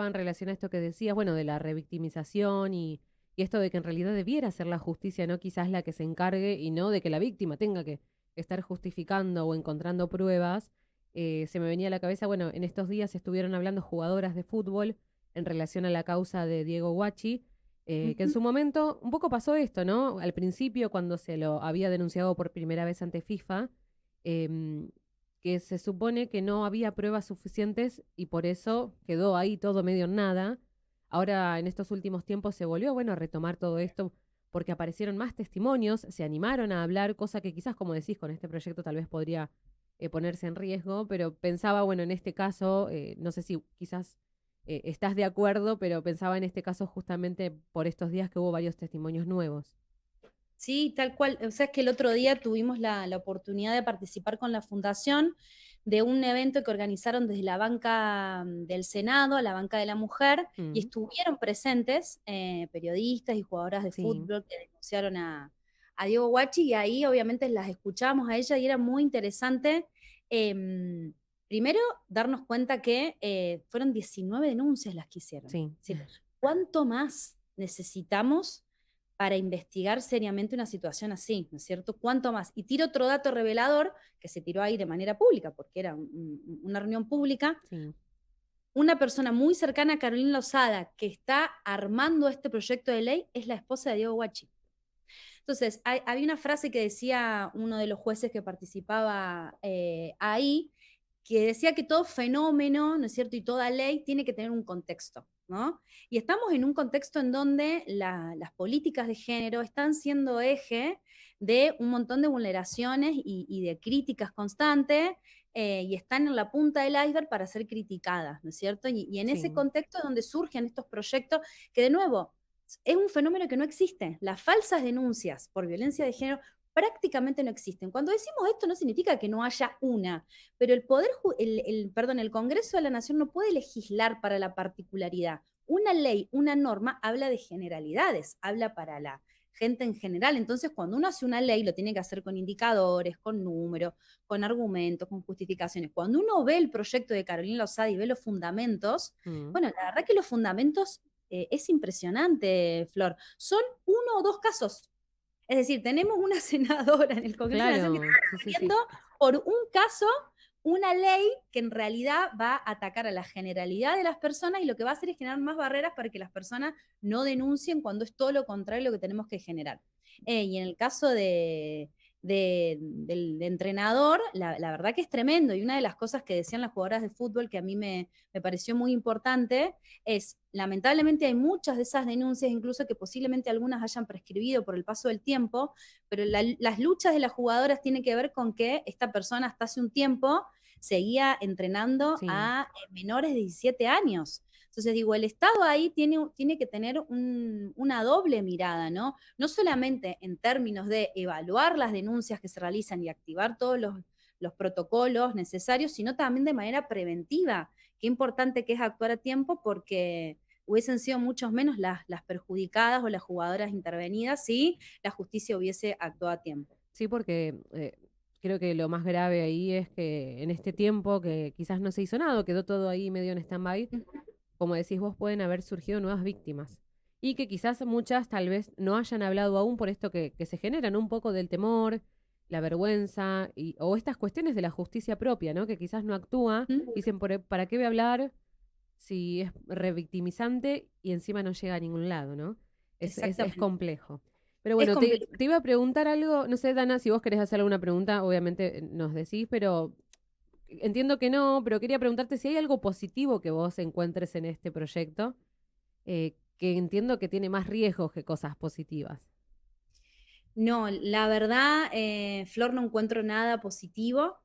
H: en relación a esto que decías, bueno, de la revictimización y esto de que en realidad debiera ser la justicia, ¿no? Quizás la que se encargue y no de que la víctima tenga que estar justificando o encontrando pruebas. Se me venía a la cabeza, bueno, en estos días estuvieron hablando jugadoras de fútbol en relación a la causa de Diego Guachi, que en su momento un poco pasó esto, ¿no? Al principio, cuando se lo había denunciado por primera vez ante FIFA, que se supone que no había pruebas suficientes y por eso quedó ahí todo medio en nada. Ahora, en estos últimos tiempos, se volvió, bueno, a retomar todo esto porque aparecieron más testimonios, se animaron a hablar, cosa que quizás, como decís, con este proyecto tal vez podría ponerse en riesgo, pero pensaba, bueno, en este caso, no sé si quizás estás de acuerdo, pero pensaba en este caso justamente por estos días que hubo varios testimonios nuevos.
J: Sí, tal cual. O sea, es que el otro día tuvimos la oportunidad de participar con la Fundación de un evento que organizaron desde la banca del Senado, la banca de la mujer, y estuvieron presentes periodistas y jugadoras de fútbol que denunciaron a Diego Guachi, y ahí obviamente las escuchábamos a ella y era muy interesante. Primero, darnos cuenta que fueron 19 denuncias las que hicieron.
H: Sí.
J: Es decir, ¿cuánto más necesitamos para investigar seriamente una situación así, ¿no es cierto? ¿Cuánto más? Y tiro otro dato revelador que se tiró ahí de manera pública, porque era una reunión pública.
H: Sí.
J: Una persona muy cercana a Carolina Lozada que está armando este proyecto de ley es la esposa de Diego Guachi. Entonces, había una frase que decía uno de los jueces que participaba ahí, que decía que todo fenómeno, ¿no es cierto? Y toda ley tiene que tener un contexto, ¿no? Y estamos en un contexto en donde las políticas de género están siendo eje de un montón de vulneraciones y de críticas constantes, y están en la punta del iceberg para ser criticadas, ¿no es cierto? Y en ese
H: Sí.
J: contexto es donde surgen estos proyectos que, de nuevo, es un fenómeno que no existe. Las falsas denuncias por violencia de género prácticamente no existen. Cuando decimos esto no significa que no haya una, pero el Congreso de la Nación no puede legislar para la particularidad. Una ley, una norma, habla de generalidades, habla para la gente en general. Entonces, cuando uno hace una ley, lo tiene que hacer con indicadores, con números, con argumentos, con justificaciones. Cuando uno ve el proyecto de Carolina Lozada y ve los fundamentos, bueno, la verdad que los fundamentos es impresionante, Flor. Son 1 o 2 casos. Es decir, tenemos una senadora en el Congreso de la Nación que está discutiendo por un caso una ley que en realidad va a atacar a la generalidad de las personas y lo que va a hacer es generar más barreras para que las personas no denuncien cuando es todo lo contrario lo que tenemos que generar. Y en el caso del entrenador, la verdad que es tremendo. Y una de las cosas que decían las jugadoras de fútbol que a mí me pareció muy importante es, lamentablemente hay muchas de esas denuncias, incluso que posiblemente algunas hayan prescribido por el paso del tiempo, pero las luchas de las jugadoras tienen que ver con que esta persona hasta hace un tiempo seguía entrenando a menores de 17 años. Entonces digo, el Estado ahí tiene que tener una doble mirada, ¿no? No solamente en términos de evaluar las denuncias que se realizan y activar todos los protocolos necesarios, sino también de manera preventiva. Qué importante que es actuar a tiempo porque hubiesen sido muchos menos las perjudicadas o las jugadoras intervenidas si la justicia hubiese actuado a tiempo.
H: Sí, porque creo que lo más grave ahí es que en este tiempo que quizás no se hizo nada, quedó todo ahí medio en stand-by, como decís vos, pueden haber surgido nuevas víctimas. Y que quizás muchas tal vez no hayan hablado aún por esto que se generan un poco del temor, la vergüenza, o estas cuestiones de la justicia propia, ¿no? Que quizás no actúa, dicen, ¿para qué voy a hablar si es revictimizante y encima no llega a ningún lado, ¿no? Es complejo. Pero bueno, te iba a preguntar algo, no sé, Dana, si vos querés hacer alguna pregunta, obviamente nos decís, pero entiendo que no, pero quería preguntarte si hay algo positivo que vos encuentres en este proyecto, que entiendo que tiene más riesgos que cosas positivas.
J: No, la verdad, Flor, no encuentro nada positivo,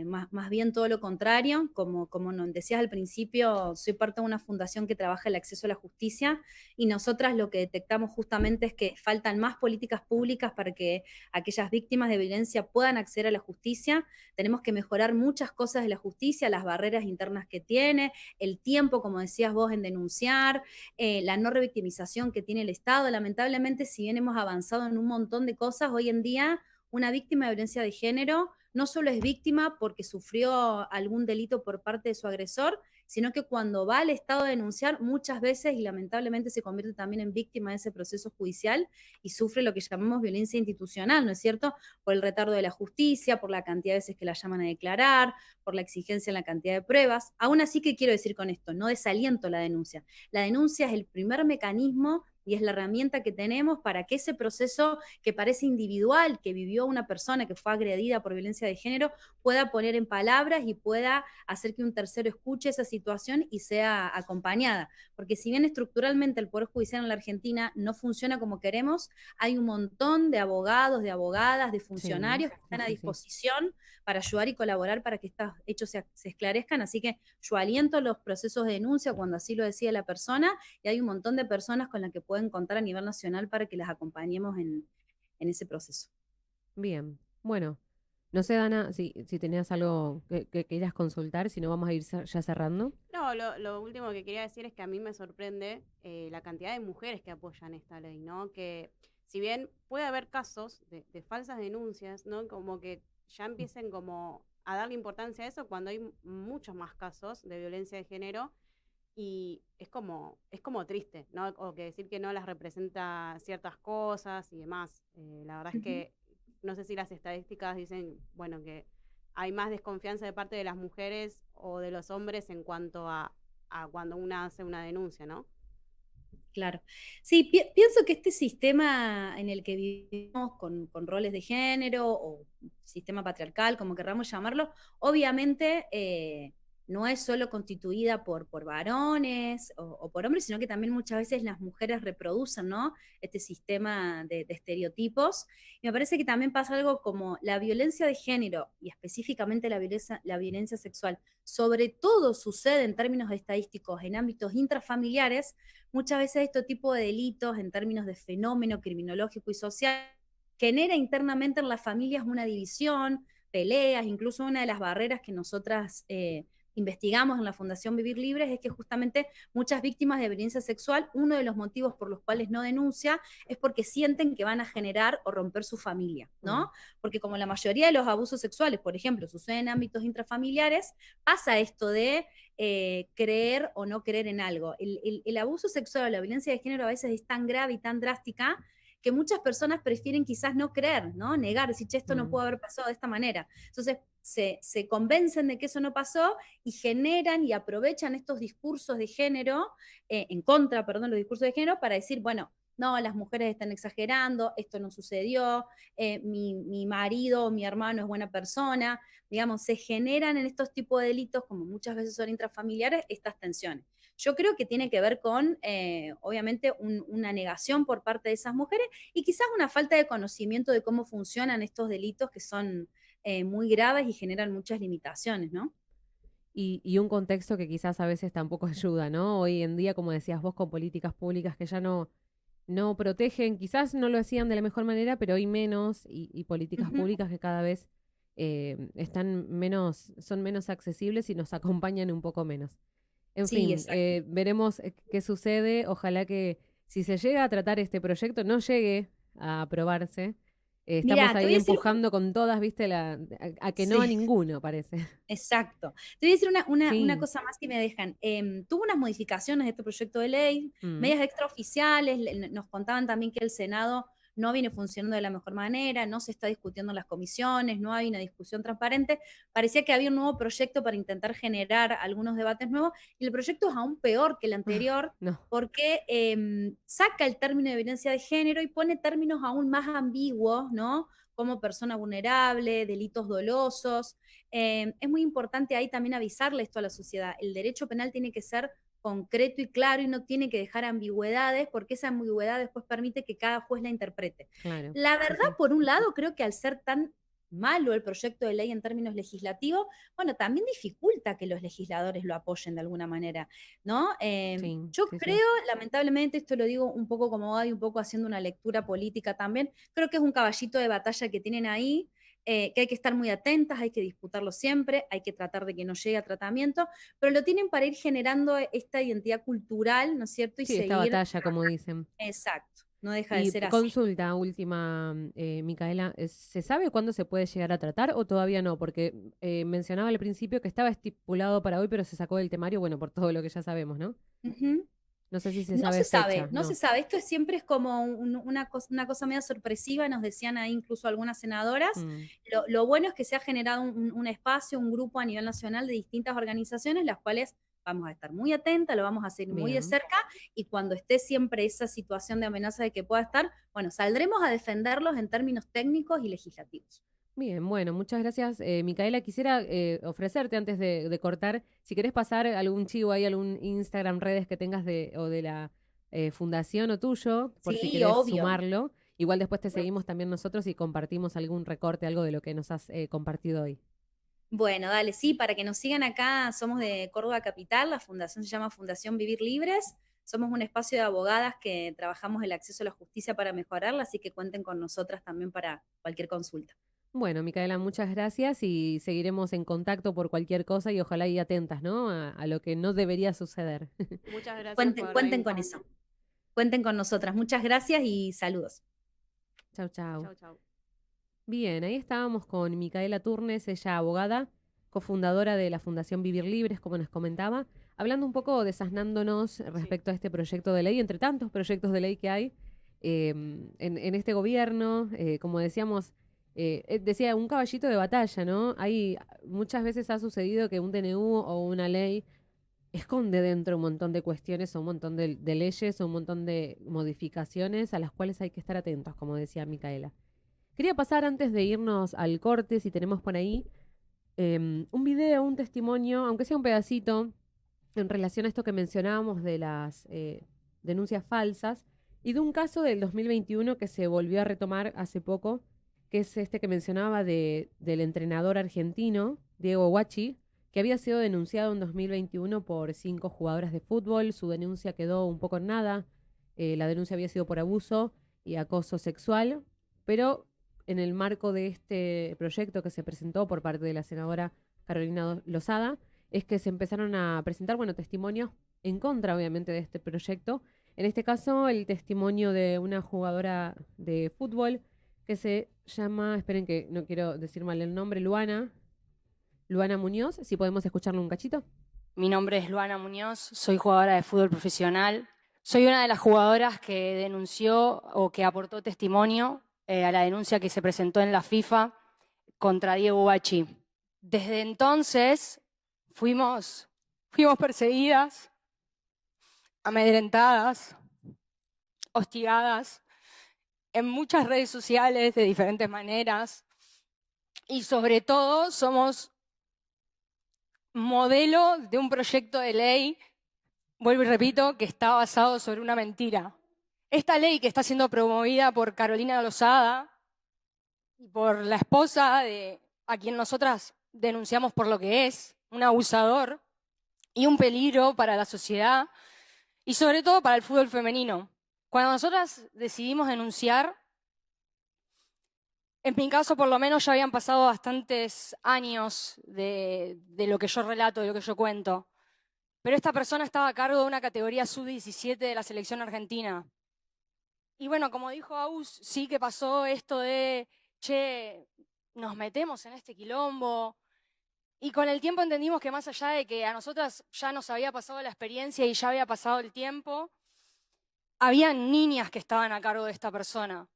J: más bien todo lo contrario. Como nos decías al principio, soy parte de una fundación que trabaja el acceso a la justicia y nosotras lo que detectamos justamente es que faltan más políticas públicas para que aquellas víctimas de violencia puedan acceder a la justicia. Tenemos que mejorar muchas cosas de la justicia, las barreras internas que tiene, el tiempo, como decías vos, en denunciar, la no revictimización que tiene el Estado. Lamentablemente, si bien hemos avanzado en un montón de cosas, hoy en día una víctima de violencia de género no solo es víctima porque sufrió algún delito por parte de su agresor, sino que cuando va al Estado a denunciar muchas veces y lamentablemente se convierte también en víctima de ese proceso judicial y sufre lo que llamamos violencia institucional, ¿no es cierto? Por el retardo de la justicia, por la cantidad de veces que la llaman a declarar, por la exigencia en la cantidad de pruebas. Aún así, ¿qué quiero decir con esto? No desaliento la denuncia. La denuncia es el primer mecanismo y es la herramienta que tenemos para que ese proceso que parece individual, que vivió una persona que fue agredida por violencia de género, pueda poner en palabras y pueda hacer que un tercero escuche esa situación y sea acompañada. Porque si bien estructuralmente el Poder Judicial en la Argentina no funciona como queremos, hay un montón de abogados, de abogadas, de funcionarios que están a disposición para ayudar y colaborar para que estos hechos se esclarezcan. Así que yo aliento los procesos de denuncia cuando así lo decide la persona y hay un montón de personas con las que pueden contar a nivel nacional para que las acompañemos en ese proceso.
H: Bien, bueno, no sé, Dana, si tenías algo que quieras consultar, si no vamos a ir ya cerrando.
I: No, lo último que quería decir es que a mí me sorprende la cantidad de mujeres que apoyan esta ley, ¿no? Que si bien puede haber casos de falsas denuncias, ¿no? Como que ya empiecen como a darle importancia a eso cuando hay muchos más casos de violencia de género. Y es como triste, ¿no? O que decir que no las representa ciertas cosas y demás. La verdad es que no sé si las estadísticas dicen, bueno, que hay más desconfianza de parte de las mujeres o de los hombres en cuanto a cuando una hace una denuncia, ¿no?
J: Claro. Sí, pienso que este sistema en el que vivimos con roles de género o sistema patriarcal, como querramos llamarlo, obviamente no es solo constituida por varones o por hombres, sino que también muchas veces las mujeres reproducen, ¿no? Este sistema de estereotipos. Y me parece que también pasa algo como la violencia de género y específicamente la violencia sexual, sobre todo sucede en términos estadísticos en ámbitos intrafamiliares. Muchas veces este tipo de delitos, en términos de fenómeno criminológico y social, genera internamente en las familias una división, peleas, incluso una de las barreras que nosotras investigamos en la Fundación Vivir Libres es que justamente muchas víctimas de violencia sexual, uno de los motivos por los cuales no denuncia es porque sienten que van a generar o romper su familia, ¿no? Porque como la mayoría de los abusos sexuales, por ejemplo, suceden en ámbitos intrafamiliares, pasa esto de creer o no creer en algo. El abuso sexual o la violencia de género a veces es tan grave y tan drástica que muchas personas prefieren quizás no creer, ¿no? Negar, decir, che, esto no puede haber pasado de esta manera. Entonces, se convencen de que eso no pasó y generan y aprovechan estos discursos de género, en contra, perdón, los discursos de género, para decir, bueno, no, las mujeres están exagerando, esto no sucedió, mi marido o mi hermano es buena persona, digamos, se generan en estos tipos de delitos, como muchas veces son intrafamiliares, estas tensiones. Yo creo que tiene que ver con, obviamente, una negación por parte de esas mujeres y quizás una falta de conocimiento de cómo funcionan estos delitos que son muy graves y generan muchas limitaciones, ¿no?
H: Y un contexto que quizás a veces tampoco ayuda, ¿no? Hoy en día, como decías vos, con políticas públicas que ya no protegen, quizás no lo hacían de la mejor manera, pero hoy menos, y políticas públicas que cada vez son menos accesibles y nos acompañan un poco menos. En fin, veremos qué sucede. Ojalá que si se llega a tratar este proyecto, no llegue a aprobarse. Estamos
J: Mirá,
H: ahí empujando con todas, ¿viste? A que no a ninguno, parece.
J: Exacto. Te voy a decir una cosa más que me dejan. Tuvo unas modificaciones de este proyecto de ley, medias extraoficiales. Nos contaban también que el Senado no viene funcionando de la mejor manera, no se está discutiendo en las comisiones, no hay una discusión transparente. Parecía que había un nuevo proyecto para intentar generar algunos debates nuevos, y el proyecto es aún peor que el anterior, porque saca el término de violencia de género y pone términos aún más ambiguos, ¿no? Como persona vulnerable, delitos dolosos. Es muy importante ahí también avisarle esto a la sociedad. El derecho penal tiene que ser concreto y claro y no tiene que dejar ambigüedades, porque esa ambigüedad después permite que cada juez la interprete.
H: Claro,
J: la verdad, por un lado, creo que al ser tan malo el proyecto de ley en términos legislativos, bueno, también dificulta que los legisladores lo apoyen de alguna manera, ¿no? Yo creo, lamentablemente, esto lo digo un poco como y un poco haciendo una lectura política también, creo que es un caballito de batalla que tienen ahí, que hay que estar muy atentas, hay que disputarlo siempre, hay que tratar de que no llegue a tratamiento, pero lo tienen para ir generando esta identidad cultural, ¿no es cierto? Y seguir
H: esta batalla, como dicen.
J: Exacto, no deja de ser así.
H: Consulta última, Micaela, ¿se sabe cuándo se puede llegar a tratar o todavía no? Porque mencionaba al principio que estaba estipulado para hoy, pero se sacó del temario, bueno, por todo lo que ya sabemos, ¿no? No sé si se sabe.
J: No se sabe. Esto siempre es como una cosa medio sorpresiva, nos decían ahí incluso algunas senadoras. Lo bueno es que se ha generado un espacio, un grupo a nivel nacional de distintas organizaciones, las cuales vamos a estar muy atentas, lo vamos a seguir muy de cerca, y cuando esté siempre esa situación de amenaza de que pueda estar, bueno, saldremos a defenderlos en términos técnicos y legislativos.
H: Bien, bueno, muchas gracias, Micaela. Quisiera ofrecerte antes de cortar, si querés pasar algún chivo ahí, algún Instagram, redes que tengas o de la fundación o tuyo, por si querés sumarlo. Igual después te seguimos también nosotros y compartimos algún recorte, algo de lo que nos has compartido hoy.
J: Bueno, dale, sí, para que nos sigan acá, somos de Córdoba Capital, la fundación se llama Fundación Vivir Libres. Somos un espacio de abogadas que trabajamos el acceso a la justicia para mejorarla, así que cuenten con nosotras también para cualquier consulta.
H: Bueno, Micaela, muchas gracias y seguiremos en contacto por cualquier cosa y ojalá y atentas, ¿no? A lo que no debería suceder.
I: Muchas gracias.
J: Cuenten con eso. Cuenten con nosotras. Muchas gracias y saludos.
H: Chau, chau. Bien, ahí estábamos con Micaela Turnes, ella abogada, cofundadora de la Fundación Vivir Libres, como nos comentaba, hablando un poco, desasnándonos respecto a este proyecto de ley, entre tantos proyectos de ley que hay en este gobierno, como decíamos, decía, un caballito de batalla, ¿no? Muchas veces ha sucedido que un DNU o una ley esconde dentro un montón de cuestiones, un montón de leyes, un montón de modificaciones a las cuales hay que estar atentos, como decía Micaela. Quería pasar antes de irnos al corte, si tenemos por ahí, un video, un testimonio, aunque sea un pedacito, en relación a esto que mencionábamos de las denuncias falsas y de un caso del 2021 que se volvió a retomar hace poco, que es este que mencionaba del entrenador argentino, Diego Guachi, que había sido denunciado en 2021 por 5 jugadoras de fútbol. Su denuncia quedó un poco en nada. La denuncia había sido por abuso y acoso sexual, pero en el marco de este proyecto que se presentó por parte de la senadora Carolina Lozada, es que se empezaron a presentar, testimonios en contra, obviamente, de este proyecto. En este caso, el testimonio de una jugadora de fútbol que se llama, esperen que no quiero decir mal el nombre, Luana Muñoz. Si podemos escucharlo un cachito.
K: Mi nombre es Luana Muñoz, soy jugadora de fútbol profesional. Soy una de las jugadoras que denunció o que aportó testimonio a la denuncia que se presentó en la FIFA contra Diego Guachi. Desde entonces fuimos perseguidas, amedrentadas, hostigadas en muchas redes sociales de diferentes maneras y sobre todo somos modelo de un proyecto de ley, vuelvo y repito, que está basado sobre una mentira. Esta ley que está siendo promovida por Carolina Lozada y por la esposa de a quien nosotras denunciamos por lo que es, un abusador y un peligro para la sociedad y sobre todo para el fútbol femenino. Cuando nosotras decidimos denunciar, en mi caso por lo menos ya habían pasado bastantes años de lo que yo relato, de lo que yo cuento, pero esta persona estaba a cargo de una categoría sub-17 de la selección argentina. Y bueno, como dijo Aus, sí que pasó esto de, nos metemos en este quilombo. Y con el tiempo entendimos que más allá de que a nosotras ya nos había pasado la experiencia y ya había pasado el tiempo, había niñas que estaban a cargo de esta persona.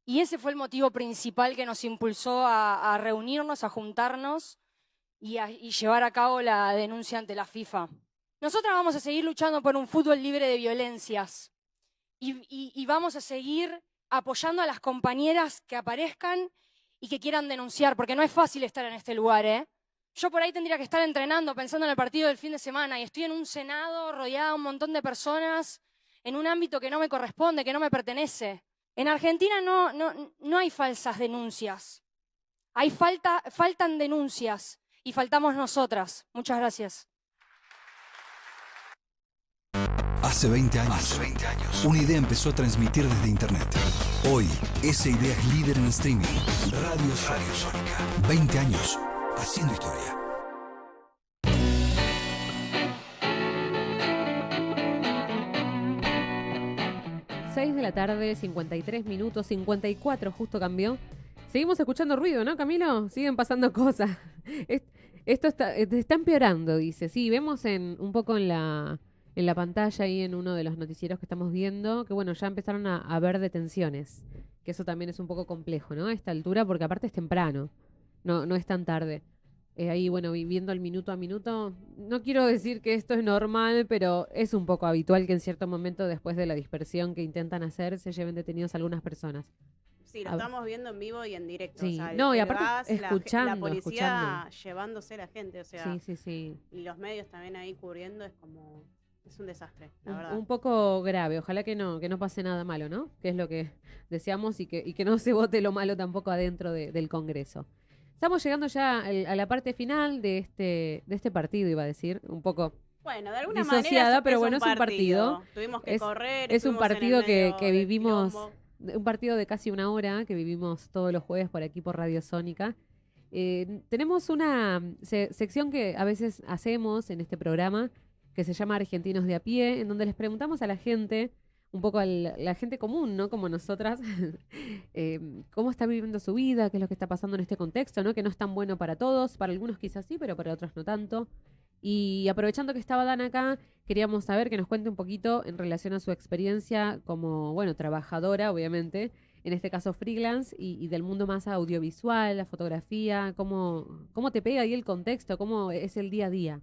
K: Y ese fue el motivo principal que nos impulsó a reunirnos, a juntarnos y llevar a cabo la denuncia ante la FIFA. Nosotras vamos a seguir luchando por un fútbol libre de violencias y vamos a seguir apoyando a las compañeras que aparezcan y que quieran denunciar, porque no es fácil estar en este lugar, ¿eh? Yo por ahí tendría que estar entrenando, pensando en el partido del fin de semana, y estoy en un senado rodeada de un montón de personas, en un ámbito que no me corresponde, que no me pertenece. En Argentina no hay falsas denuncias. Faltan denuncias y faltamos nosotras. Muchas gracias.
C: Hace 20 años, una idea empezó a transmitir desde Internet. Hoy, esa idea es líder en streaming. Radio Sónica. 20 años haciendo historia.
H: De la tarde, 53 minutos, 54 justo cambió. Seguimos escuchando ruido, ¿no, Camilo? Siguen pasando cosas. Esto está empeorando, dice. Sí, vemos un poco en la pantalla ahí en uno de los noticieros que estamos viendo, que bueno, ya empezaron a haber detenciones, que eso también es un poco complejo, ¿no? A esta altura, porque aparte es temprano, no es tan tarde. Ahí, bueno, viviendo el minuto a minuto, no quiero decir que esto es normal, pero es un poco habitual que en cierto momento, después de la dispersión que intentan hacer, se lleven detenidos algunas personas.
I: Sí, lo estamos viendo en vivo y en directo.
H: Sí.
I: O sea,
H: No, y
I: el
H: aparte
I: gas,
H: escuchando.
I: la policía llevándose a la gente, o sea.
H: Sí.
I: Y los medios también ahí cubriendo, es un desastre, la verdad.
H: Un poco grave, ojalá que no pase nada malo, ¿no? Que es lo que deseamos y que no se vote lo malo tampoco adentro del Congreso. Estamos llegando ya a la parte final de este partido, iba a decir, un poco
I: bueno, de alguna
H: disociada,
I: manera
H: pero bueno, es un partido.
I: Tuvimos que correr.
H: Es un partido que vivimos,
I: quilombo.
H: un partido de casi una hora que vivimos todos los jueves por aquí por Radio Sónica. Tenemos una sección que a veces hacemos en este programa que se llama Argentinos de a pie, en donde les preguntamos a la gente, un poco a la gente común, ¿no? Como nosotras, cómo está viviendo su vida, qué es lo que está pasando en este contexto, ¿no? Que no es tan bueno para todos, para algunos quizás sí, pero para otros no tanto. Y aprovechando que estaba Dan acá, queríamos saber que nos cuente un poquito en relación a su experiencia como, bueno, trabajadora, obviamente, en este caso freelance, y del mundo más audiovisual, la fotografía, cómo te pega ahí el contexto, cómo es el día a día.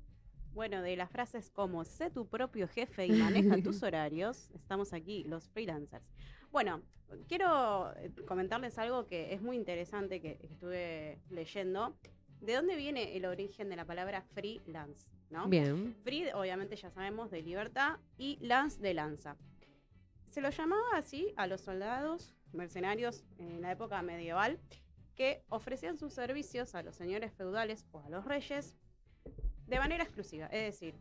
I: Bueno, de las frases como sé tu propio jefe y maneja tus horarios, estamos aquí, los freelancers. Bueno, quiero comentarles algo que es muy interesante que estuve leyendo. ¿De dónde viene el origen de la palabra freelance? ¿No?
H: Bien.
I: Free, obviamente ya sabemos, de libertad, y lance de lanza. Se lo llamaba así a los soldados mercenarios en la época medieval que ofrecían sus servicios a los señores feudales o a los reyes de manera exclusiva. Es decir,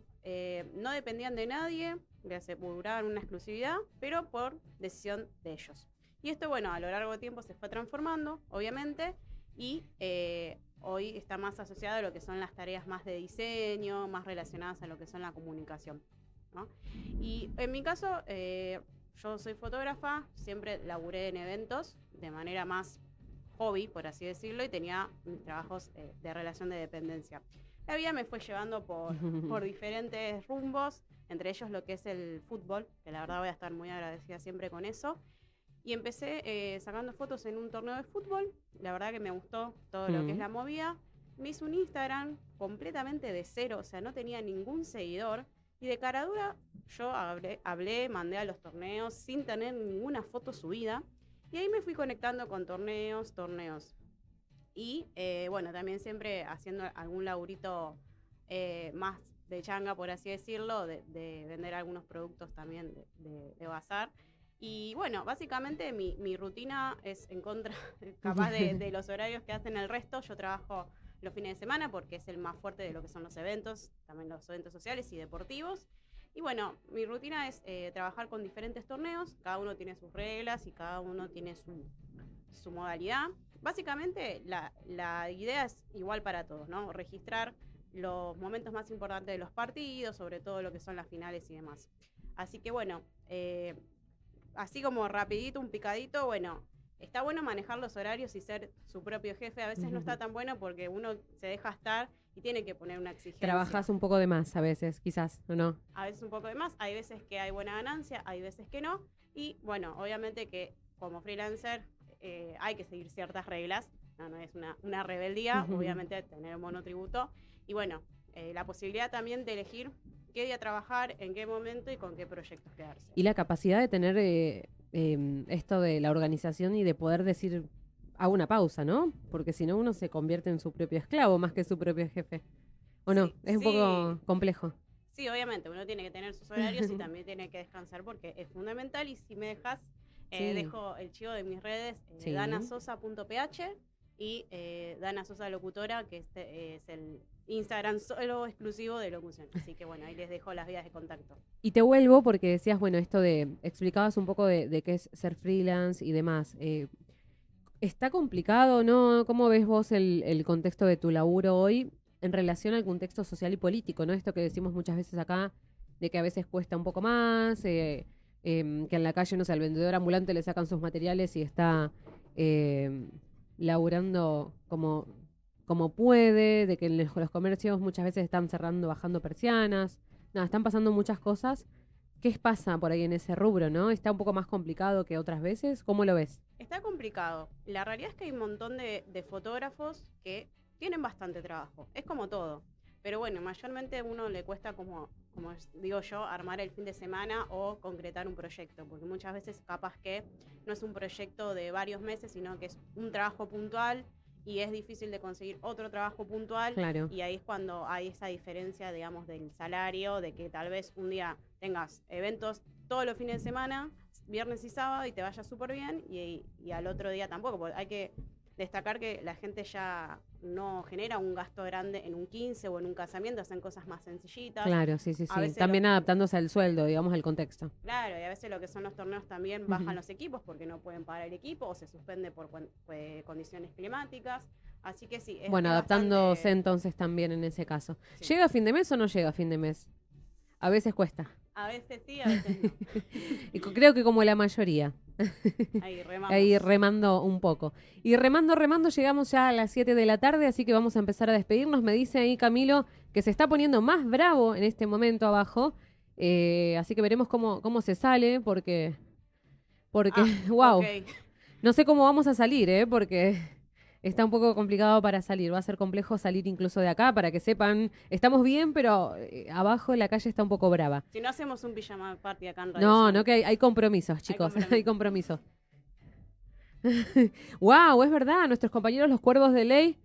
I: no dependían de nadie, les aseguraban una exclusividad, pero por decisión de ellos. Y esto, bueno, a lo largo del tiempo se fue transformando, obviamente, y hoy está más asociado a lo que son las tareas más de diseño, más relacionadas a lo que son la comunicación, ¿no? Y en mi caso, yo soy fotógrafa, siempre laburé en eventos de manera más hobby, por así decirlo, y tenía mis trabajos de relación de dependencia. La vida me fue llevando por diferentes rumbos, entre ellos lo que es el fútbol, que la verdad voy a estar muy agradecida siempre con eso. Y empecé sacando fotos en un torneo de fútbol. La verdad que me gustó todo lo que es la movida. Me hice un Instagram completamente de cero, o sea, no tenía ningún seguidor. Y de cara dura, yo hablé, mandé a los torneos sin tener ninguna foto subida. Y ahí me fui conectando con torneos. Y bueno, también siempre haciendo algún laburito más de changa, por así decirlo, de vender algunos productos también de bazar. Y bueno, básicamente mi rutina es en contra, capaz de los horarios que hacen el resto. Yo trabajo los fines de semana porque es el más fuerte de lo que son los eventos, también los eventos sociales y deportivos. Y bueno, mi rutina es trabajar con diferentes torneos, cada uno tiene sus reglas y cada uno tiene su modalidad. Básicamente la idea es igual para todos, ¿no? Registrar los momentos más importantes de los partidos, sobre todo lo que son las finales y demás. Así que bueno, así como rapidito, un picadito, bueno, está bueno manejar los horarios y ser su propio jefe. A veces no está tan bueno porque uno se deja estar y tiene que poner una exigencia.
H: Trabajas un poco de más a veces, quizás, ¿o no?
I: A veces un poco de más, hay veces que hay buena ganancia, hay veces que no. Y bueno, obviamente que como freelancer hay que seguir ciertas reglas. No es una rebeldía, obviamente tener un monotributo. Y bueno, la posibilidad también de elegir qué día trabajar, en qué momento y con qué proyectos quedarse.
H: Y la capacidad de tener esto de la organización y de poder decir, hago una pausa, ¿no? Porque si no uno se convierte en su propio esclavo más que su propio jefe. ¿O no? Es un poco complejo.
I: Sí, obviamente, uno tiene que tener sus horarios y también tiene que descansar porque es fundamental. Y si me dejas, dejo el chivo de mis redes, danasosa.ph y Dana Sosa Locutora, que es el Instagram solo exclusivo de locución. Así que bueno, ahí les dejo las vías de contacto.
H: Y te vuelvo porque decías, bueno, esto explicabas un poco de qué es ser freelance y demás. ¿Está complicado, no? ¿Cómo ves vos el contexto de tu laburo hoy en relación al contexto social y político, ¿no? Esto que decimos muchas veces acá, de que a veces cuesta un poco más, que en la calle, no sé, al vendedor ambulante le sacan sus materiales y está laburando como puede, de que los comercios muchas veces están cerrando, bajando persianas. Nada, están pasando muchas cosas. ¿Qué pasa por ahí en ese rubro, no? ¿Está un poco más complicado que otras veces? ¿Cómo lo ves?
I: Está complicado. La realidad es que hay un montón de fotógrafos que tienen bastante trabajo. Es como todo. Pero bueno, mayormente a uno le cuesta, como digo yo, armar el fin de semana o concretar un proyecto. Porque muchas veces capaz que no es un proyecto de varios meses, sino que es un trabajo puntual y es difícil de conseguir otro trabajo puntual.
H: Claro.
I: Y ahí es cuando hay esa diferencia, digamos, del salario, de que tal vez un día tengas eventos todos los fines de semana, viernes y sábado, y te vaya súper bien, y al otro día tampoco, porque hay que destacar que la gente ya no genera un gasto grande en un 15 o en un casamiento, hacen cosas más sencillitas.
H: Claro, sí. También adaptándose al sueldo, digamos, al contexto.
I: Claro, y a veces lo que son los torneos también bajan los equipos porque no pueden pagar el equipo o se suspende por condiciones climáticas. Así que sí.
H: Bueno, adaptándose entonces también en ese caso. Sí. ¿Llega a fin de mes o no llega a fin de mes? A veces cuesta.
I: A veces sí, a veces no.
H: Y creo que como la mayoría. Ahí remando un poco. Y remando, llegamos ya a las 7 de la tarde, así que vamos a empezar a despedirnos. Me dice ahí Camilo que se está poniendo más bravo en este momento abajo. Así que veremos cómo se sale, porque wow. Okay. No sé cómo vamos a salir, porque está un poco complicado para salir. Va a ser complejo salir incluso de acá, para que sepan. Estamos bien, pero abajo la calle está un poco brava.
I: Si no hacemos un pijama party acá en Radio
H: No,
I: Sónica.
H: no, que hay compromisos, chicos. Hay compromisos. ¡Wow! Es verdad. Nuestros compañeros los Cuervos de Ley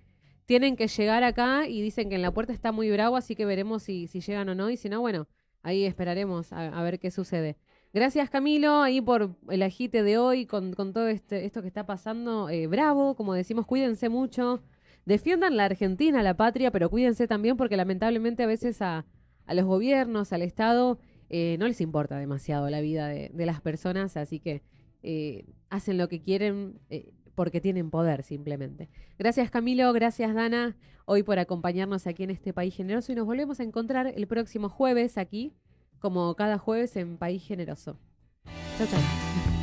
H: tienen que llegar acá y dicen que en la puerta está muy bravo, así que veremos si llegan o no. Y si no, bueno, ahí esperaremos a ver qué sucede. Gracias, Camilo, ahí por el agite de hoy con todo esto que está pasando. Bravo, como decimos, cuídense mucho. Defiendan la Argentina, la patria, pero cuídense también porque lamentablemente a veces a los gobiernos, al Estado, no les importa demasiado la vida de las personas, así que hacen lo que quieren porque tienen poder simplemente. Gracias, Camilo, gracias, Dana, hoy por acompañarnos aquí en este País Generoso y nos volvemos a encontrar el próximo jueves aquí, como cada jueves en País Generoso. Chau, chau.